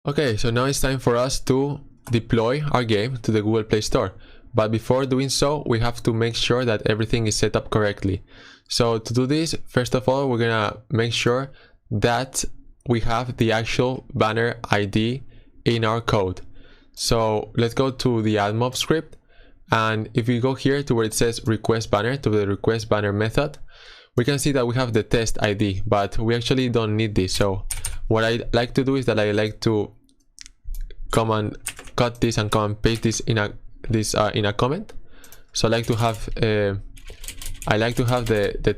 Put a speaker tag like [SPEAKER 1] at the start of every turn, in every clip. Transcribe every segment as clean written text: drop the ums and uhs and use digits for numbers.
[SPEAKER 1] Okay, so now it's time for us to deploy our game to the Google Play Store. But before doing so, we have to make sure that everything is set up correctly. So to do this, first of all, we're gonna make sure that we have the actual banner ID in our code. So let's go to the AddMob script, and if we go here to where it says request banner, to the request banner method, we can see that we have the test ID, but we actually don't need this. So what I like to do is that I like to come and cut this and come and paste this in a comment. So I like to have the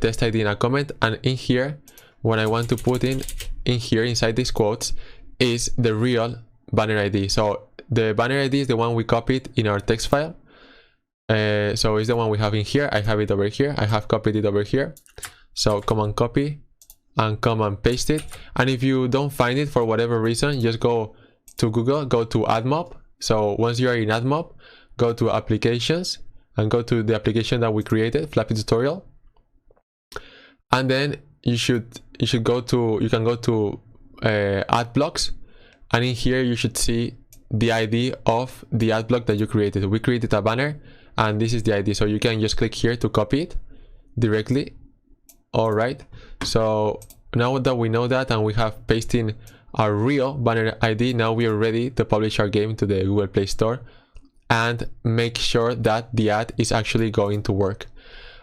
[SPEAKER 1] test ID in a comment, and in here, what I want to put in here inside these quotes is the real banner ID. So the banner ID is the one we copied in our text file. So it's the one we have in here. I have it over here. I have copied it over here. So come and copy and come and paste it. And if you don't find it for whatever reason, just go to Google, go to AddMob. So once you are in AddMob, go to applications and go to the application that we created, Flappy Tutorial. And then you can go to add blocks, and in here you should see the ID of the ad block that you created. We created a banner, and this is the ID. So you can just click here to copy it directly. All right. So now that we know that and we have pasted our real banner ID, now we are ready to publish our game to the Google Play Store and make sure that the ad is actually going to work.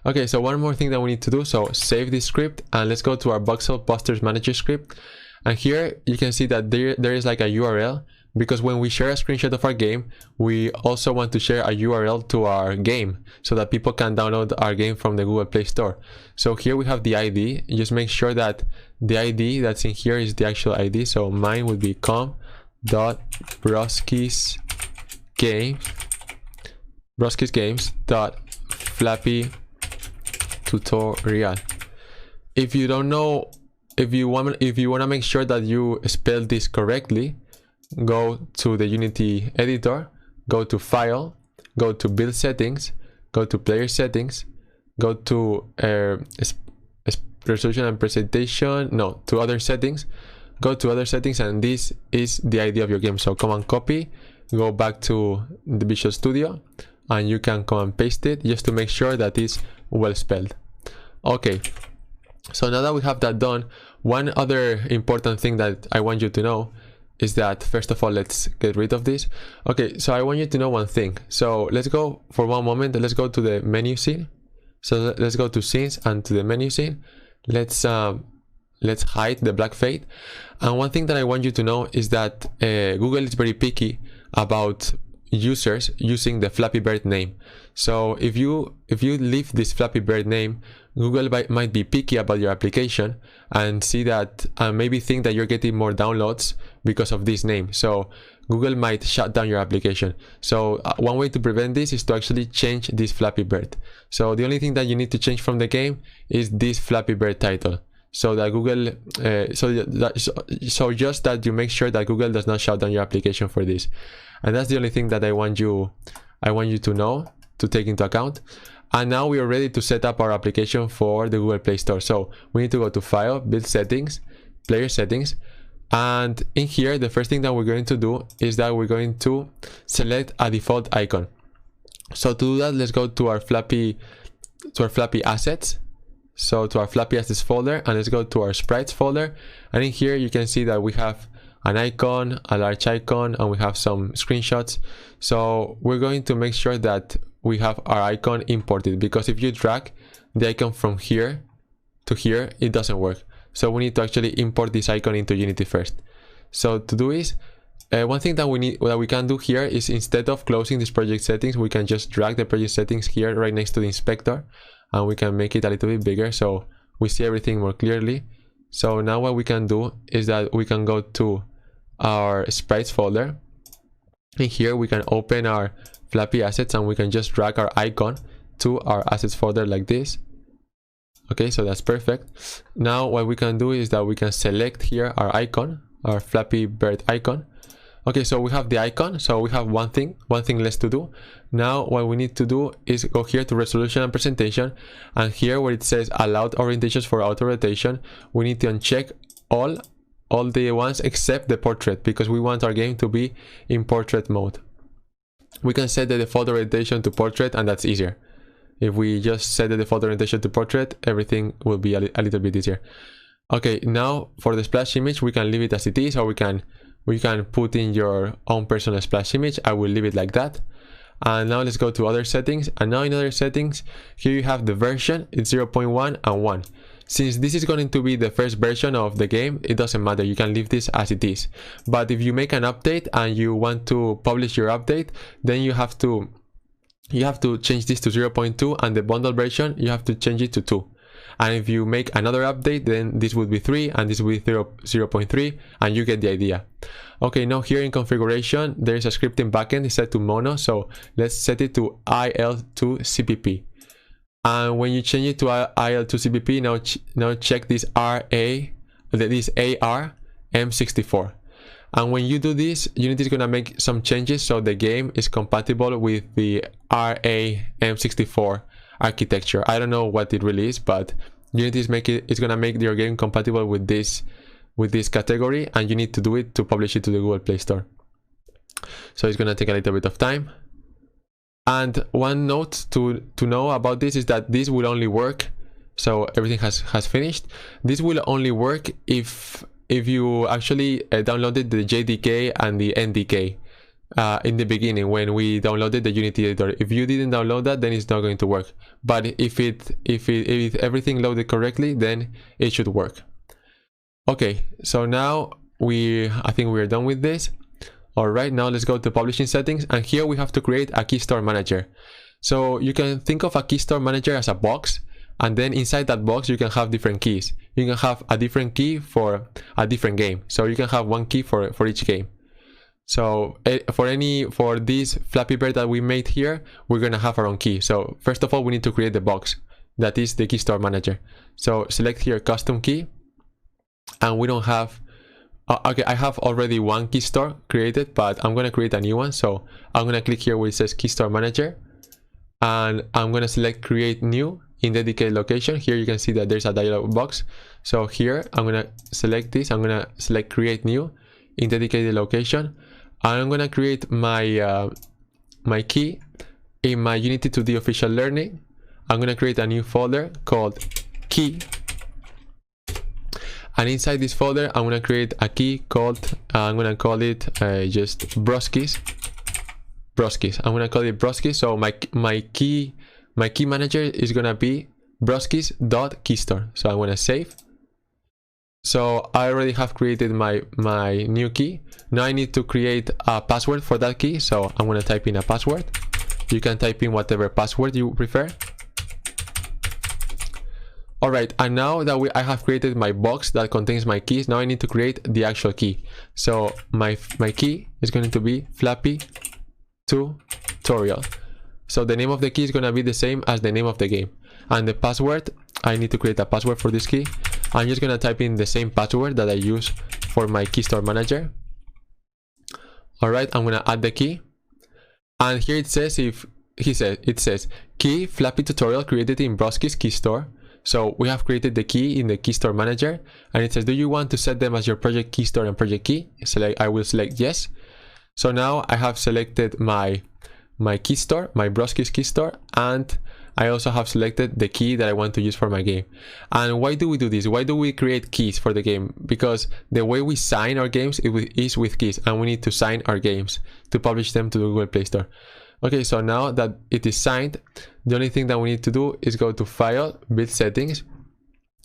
[SPEAKER 1] Okay, so one more thing that we need to do. So save this script and let's go to our Voxel Posters Manager script. And here you can see that there is like a URL, because when we share a screenshot of our game, we also want to share a URL to our game so that people can download our game from the Google Play Store. So here we have the ID. Just make sure that the ID that's in here is the actual ID. So mine would be com.broskisgames.flappytutorial. If you don't know, if you want to make sure that you spell this correctly, go to the Unity editor, go to File, go to Build Settings, go to Player Settings, go to Resolution and Presentation, no, to Other Settings, go to Other Settings, and this is the ID of your game. So come and copy, go back to the Visual Studio, and you can come and paste it just to make sure that it's well spelled. Okay, so now that we have that done, one other important thing that I want you to know is that, first of all, let's get rid of this. Okay, so I want you to know one thing. So let's go for one moment, let's go to the menu scene. So let's go to scenes and to the menu scene. Let's hide the black fade. And one thing that I want you to know is that Google is very picky about users using the Flappy Bird name. So if you leave this Flappy Bird name, Google might be picky about your application and see that maybe think that you're getting more downloads because of this name. So Google might shut down your application. So one way to prevent this is to actually change this Flappy Bird. So the only thing that you need to change from the game is this Flappy Bird title, so that Google so just that you make sure that Google does not shut down your application for this. And that's the only thing that I want you to know, to take into account. And now we are ready to set up our application for the Google Play Store. So we need to go to File, Build Settings, Player Settings, and in here the first thing that we're going to do is that we're going to select a default icon. So to do that, let's go to our Flappy assets. So to our Flappy assets folder, and let's go to our sprites folder. And in here you can see that we have an icon, a large icon, and we have some screenshots. So we're going to make sure that we have our icon imported, because if you drag the icon from here to here, it doesn't work. So we need to actually import this icon into Unity first. So to do this, one thing that we can do here is, instead of closing this project settings, we can just drag the project settings here right next to the inspector, and we can make it a little bit bigger so we see everything more clearly. So now what we can do is that we can go to our sprites folder. In here we can open our Flappy assets, and we can just drag our icon to our assets folder like this. Okay, so that's perfect. Now what we can do is that we can select here our icon, our Flappy Bird icon. Okay, so we have the icon, so we have one thing less to do. Now what we need to do is go here to Resolution and Presentation, and here where it says Allowed Orientations for Auto Rotation, we need to uncheck all ones except the portrait, because we want our game to be in portrait mode. We can set the default orientation to portrait, and that's easier. If we just set the default orientation to portrait, everything will be a little bit easier. Okay, now for the splash image, we can leave it as it is, or we can put in your own personal splash image. I will leave it like that. And now let's go to other settings. And now in other settings, here you have the version. It's 0.1 and 1. Since this is going to be the first version of the game, it doesn't matter. You can leave this as it is. But if you make an update and you want to publish your update, then you have to change this to 0.2, and the bundle version, you have to change it to 2. And if you make another update, then this would be 3 and this would be 0.3, and you get the idea. Okay, now here in configuration, there is a scripting backend. It's set to mono, so let's set it to IL2CPP. And when you change it to IL2CPP, now check this ARM64. And when you do this, Unity is going to make some changes so the game is compatible with the RAM64 architecture. I don't know what it really is, but Unity is going to make your game compatible with this category, and you need to do it to publish it to the Google Play Store. So it's going to take a little bit of time. And one note to know about this is that this will only work, so everything has finished. This will only work if you actually downloaded the JDK and the NDK in the beginning when we downloaded the Unity editor. If you didn't download that, then it's not going to work. But if everything loaded correctly, then it should work. Okay, so now I think we are done with this. All right, now let's go to publishing settings, and here we have to create a key store manager. So you can think of a key store manager as a box, and then inside that box you can have different keys. You can have a different key for a different game. So you can have one key for each game. So for this Flappy Bird that we made here, we're gonna have our own key. So first of all, we need to create the box that is the key store manager. So select here custom key, and we don't have. Okay, I have already one key store created, but I'm gonna create a new one. So I'm gonna click here where it says key store manager, and I'm gonna select create new in dedicated location. Here you can see that there's a dialog box. So here I'm gonna select this. I'm gonna select create new in dedicated location, and I'm gonna create my my key in my Unity 2D official learning. I'm gonna create a new folder called key. And inside this folder, I'm gonna create a key called, I'm gonna call it just Broskis. I'm gonna call it Broskis. So my key manager is gonna be broskis.keystore. So I'm gonna save. So I already have created my new key. Now I need to create a password for that key. So I'm gonna type in a password. You can type in whatever password you prefer. Alright, and now that I have created my box that contains my keys, now I need to create the actual key. So my key is going to be Flappy Tutorial. So the name of the key is going to be the same as the name of the game. And the password, I need to create a password for this key. I'm just going to type in the same password that I use for my key store manager. Alright, I'm going to add the key. And here it says it says key Flappy Tutorial created in Broskis Key Store. So we have created the key in the key store manager, and it says, do you want to set them as your project key store and project key? I will select yes. So now I have selected my key store, my Broskis key store, and I also have selected the key that I want to use for my game. And why do we do this? Why do we create keys for the game? Because the way we sign our games is with keys, and we need to sign our games to publish them to the Google Play Store. Okay, so now that it is signed, the only thing that we need to do is go to File, Build Settings,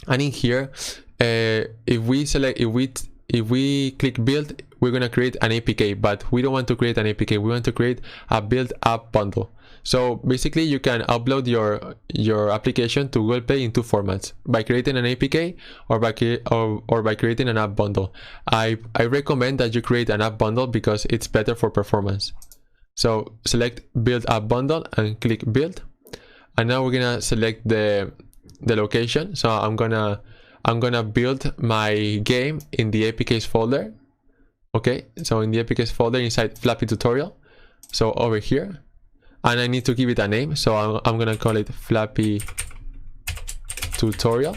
[SPEAKER 1] and in here, if we click Build, we're gonna create an APK, but we don't want to create an APK. We want to create a Build App Bundle. So basically, you can upload your application to Google Play in two formats: by creating an APK or by creating an app bundle. I recommend that you create an app bundle because it's better for performance. So select Build App Bundle and click Build, and now we're gonna select the location. So I'm gonna build my game in the APKs folder. Okay, so in the APKs folder inside Flappy Tutorial. So over here, and I need to give it a name. So I'm gonna call it Flappy Tutorial.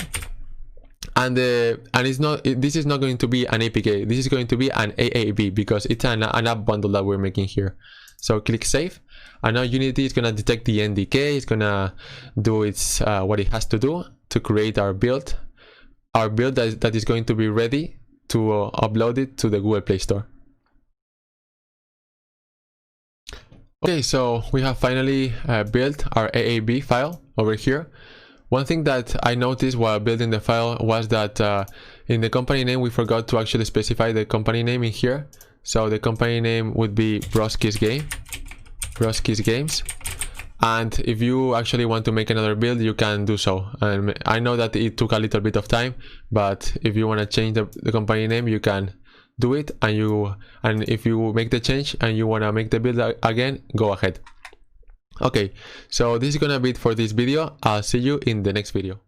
[SPEAKER 1] and this is not going to be an APK, this is going to be an AAB because it's an app bundle that we're making here. So click save, and now Unity is gonna detect the NDK, it's gonna do its what it has to do to create our build that is going to be ready to upload it to the Google Play Store. Okay, so we have finally built our AAB file over here. One thing that I noticed while building the file was that in the company name we forgot to actually specify the company name in here. So the company name would be Broski's Games. And if you actually want to make another build, you can do so. And I know that it took a little bit of time, but if you want to change the company name, you can do it. And if you make the change and you want to make the build again, go ahead. Okay, so this is gonna be it for this video. I'll see you in the next video.